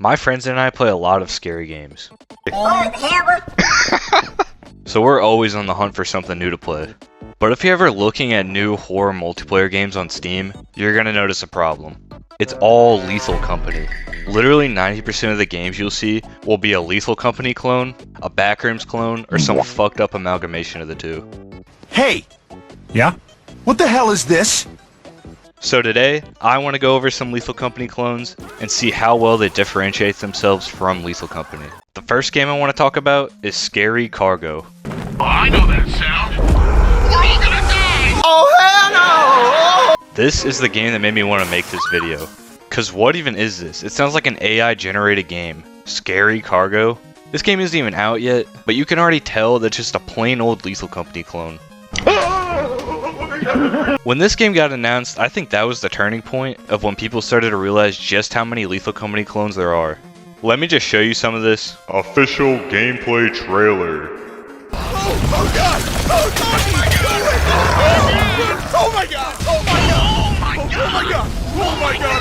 My friends and I play a lot of scary games. So we're always on the hunt for something new to play. But if you're ever looking at new horror multiplayer games on Steam, you're gonna notice a problem. It's all Lethal Company. Literally 90% of the games you'll see will be a Lethal Company clone, a Backrooms clone, or some fucked up amalgamation of the two. Hey! Yeah? What the hell is this? So today, I want to go over some Lethal Company clones and see how well they differentiate themselves from Lethal Company. The first game I want to talk about is Scary Cargo. I know that sound. We're all gonna die! Oh hell no! This is the game that made me want to make this video. Cause what even is this? It sounds like an AI generated game. Scary Cargo? This game isn't even out yet, but you can already tell that's just a plain old Lethal Company clone. When this game got announced, I think that was the turning point of when people started to realize just how many Lethal Company clones there are. Let me just show you some of this. Official gameplay trailer. Oh god! Oh god! Oh my god! Oh my god! Oh my god! Oh my god! Oh my god!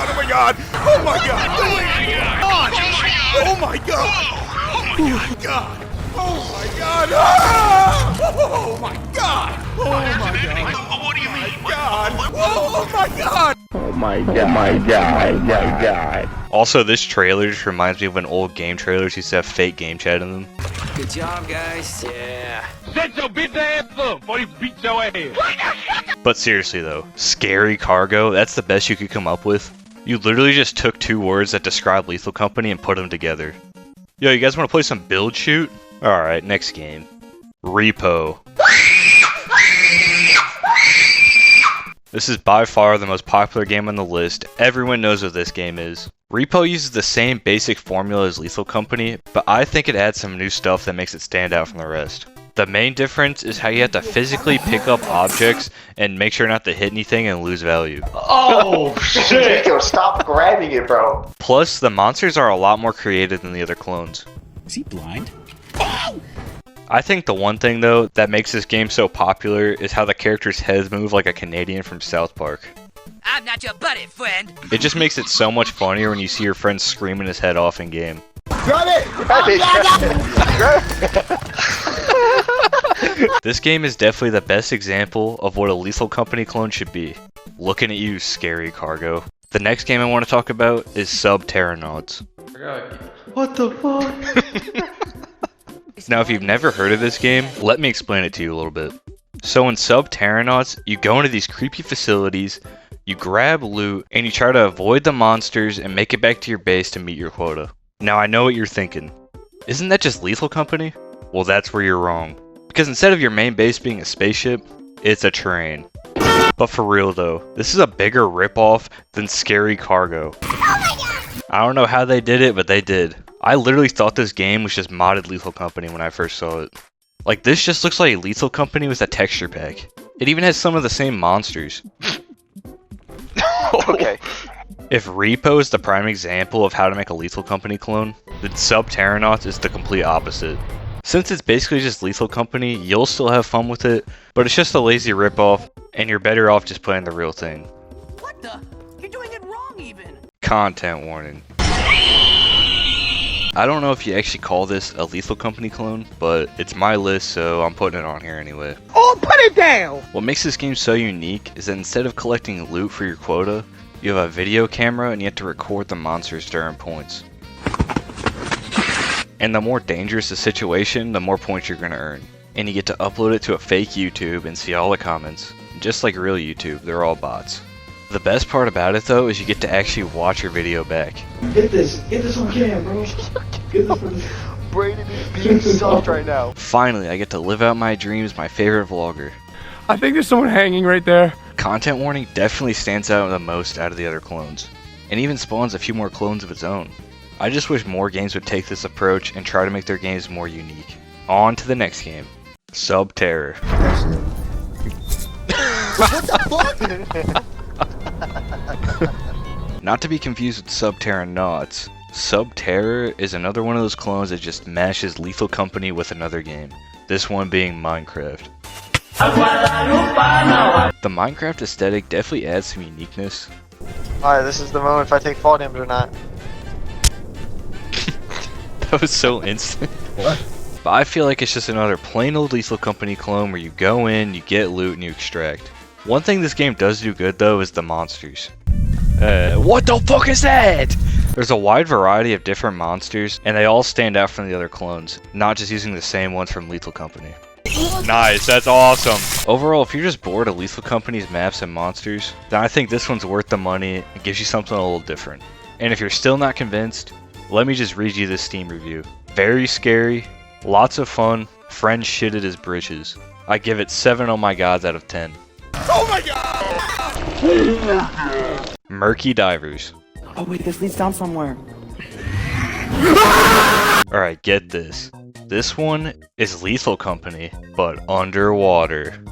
Oh my god! Oh my god! Oh my god! Oh my god! Oh my god! Oh my god! Oh my god! Oh my god! Oh my god! Oh my god! What do you mean? God! Oh my god! Oh my god. Also, this trailer just reminds me of when old game trailers used to have fake game chat in them. Good job, guys. Yeah. Set your bitch ass up before he beats your ass. But seriously though, Scary Cargo, that's the best you could come up with. You literally just took two words that describe Lethal Company and put them together. Yo, you guys want to play some build shoot? Alright, next game. Repo. This is by far the most popular game on the list. Everyone knows what this game is. Repo uses the same basic formula as Lethal Company, but I think it adds some new stuff that makes it stand out from the rest. The main difference is how you have to physically pick up objects and make sure not to hit anything and lose value. Oh shit! Yo, stop grabbing it, bro. Plus, the monsters are a lot more creative than the other clones. Is he blind? I think the one thing though that makes this game so popular is how the characters' heads move like a Canadian from South Park. I'm not your buddy, friend. It just makes it so much funnier when you see your friend screaming his head off in game. Grab it! This game is definitely the best example of what a Lethal Company clone should be. Looking at you, Scary Cargo. The next game I want to talk about is Subterranauts. What the fuck? Now, if you've never heard of this game, let me explain it to you a little bit. So in Subterranauts, you go into these creepy facilities, you grab loot, and you try to avoid the monsters and make it back to your base to meet your quota. Now, I know what you're thinking. Isn't that just Lethal Company? Well, that's where you're wrong. Because instead of your main base being a spaceship, it's a train. But for real though, this is a bigger ripoff than Scary Cargo. I don't know how they did it, but they did. I literally thought this game was just modded Lethal Company when I first saw it. Like, this just looks like Lethal Company with a texture pack. It even has some of the same monsters. Okay. If Repo is the prime example of how to make a Lethal Company clone, then Subterranauts is the complete opposite. Since it's basically just Lethal Company, you'll still have fun with it, but it's just a lazy ripoff, and you're better off just playing the real thing. What the? You're doing it wrong, even. Content warning. I don't know if you actually call this a Lethal Company clone, but it's my list, so I'm putting it on here anyway. Oh, put it down! What makes this game so unique is that instead of collecting loot for your quota, you have a video camera and you have to record the monsters during points. And the more dangerous the situation, the more points you're going to earn. And you get to upload it to a fake YouTube and see all the comments. Just like real YouTube, they're all bots. The best part about it though is you get to actually watch your video back. Get this on cam, bro. Get this on Brayden is being soft right now. Finally, I get to live out my dreams, my favorite vlogger. I think there's someone hanging right there. Content warning definitely stands out the most out of the other clones, and even spawns a few more clones of its own. I just wish more games would take this approach and try to make their games more unique. On to the next game, Subterror. What the fuck? Not to be confused with Subterranauts, Subterror is another one of those clones that just mashes Lethal Company with another game, this one being Minecraft. The Minecraft aesthetic definitely adds some uniqueness, Alright, this is the moment if I take fall damage or not. That was so instant. But I feel like it's just another plain old Lethal Company clone where you go in, you get loot, and you extract. One thing this game does do good though is the monsters. What the fuck is that? There's a wide variety of different monsters, and they all stand out from the other clones, not just using the same ones from Lethal Company. Nice, that's awesome. Overall, if you're just bored of Lethal Company's maps and monsters, then I think this one's worth the money and gives you something a little different. And if you're still not convinced, let me just read you this Steam review. Very scary, lots of fun, friends shitted his britches. I give it 7 oh my gods out of 10. Oh my god! Murky Divers. Oh wait, this leads down somewhere. Alright, get this. This one is Lethal Company, but underwater.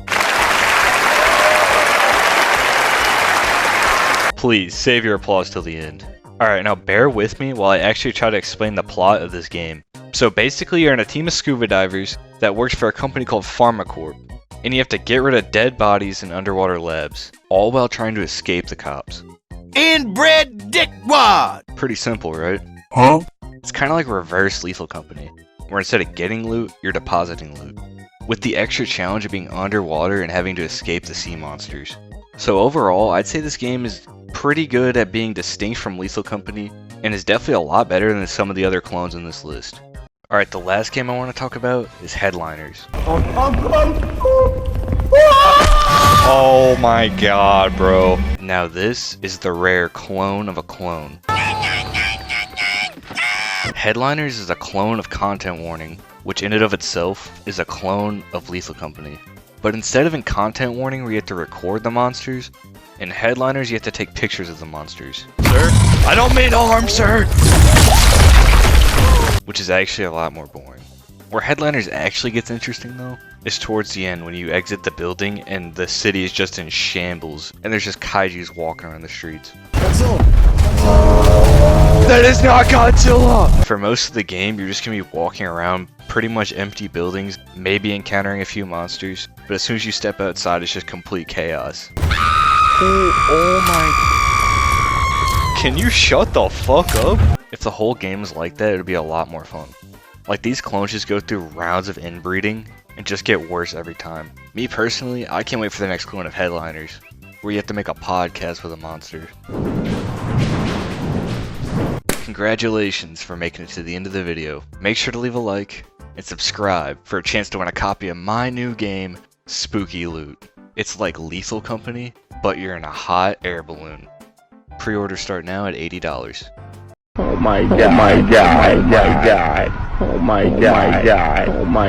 Please, save your applause till the end. Alright, now bear with me while I actually try to explain the plot of this game. So basically you're in a team of scuba divers that works for a company called PharmaCorp, and you have to get rid of dead bodies in underwater labs, all while trying to escape the cops. Inbred dickwad! Pretty simple, right? Huh? It's kind of like reverse Lethal Company, where instead of getting loot, you're depositing loot, with the extra challenge of being underwater and having to escape the sea monsters. So overall, I'd say this game is pretty good at being distinct from Lethal Company, and is definitely a lot better than some of the other clones in this list. Alright, the last game I want to talk about is Headliners. Oh my god, bro. Now this is the rare clone of a clone. Headliners is a clone of Content Warning, which in and of itself is a clone of Lethal Company. But instead of in Content Warning where you have to record the monsters, in Headliners you have to take pictures of the monsters. Sir? I don't mean harm, sir! Which is actually a lot more boring. Where Headliners actually gets interesting though, is towards the end when you exit the building and the city is just in shambles and there's just kaijus walking around the streets. That is not Godzilla! For most of the game, you're just gonna be walking around pretty much empty buildings, maybe encountering a few monsters, but as soon as you step outside, it's just complete chaos. Oh my... Can you shut the fuck up? If the whole game was like that, it would be a lot more fun. Like, these clones just go through rounds of inbreeding and just get worse every time. Me personally, I can't wait for the next clone of Headliners, where you have to make a podcast with a monster. Congratulations for making it to the end of the video. Make sure to leave a like and subscribe for a chance to win a copy of my new game, Spooky Loot. It's like Lethal Company, but you're in a hot air balloon. Pre-order start now at $80. Oh my god. Oh my god. Oh my god. Oh my god. Oh my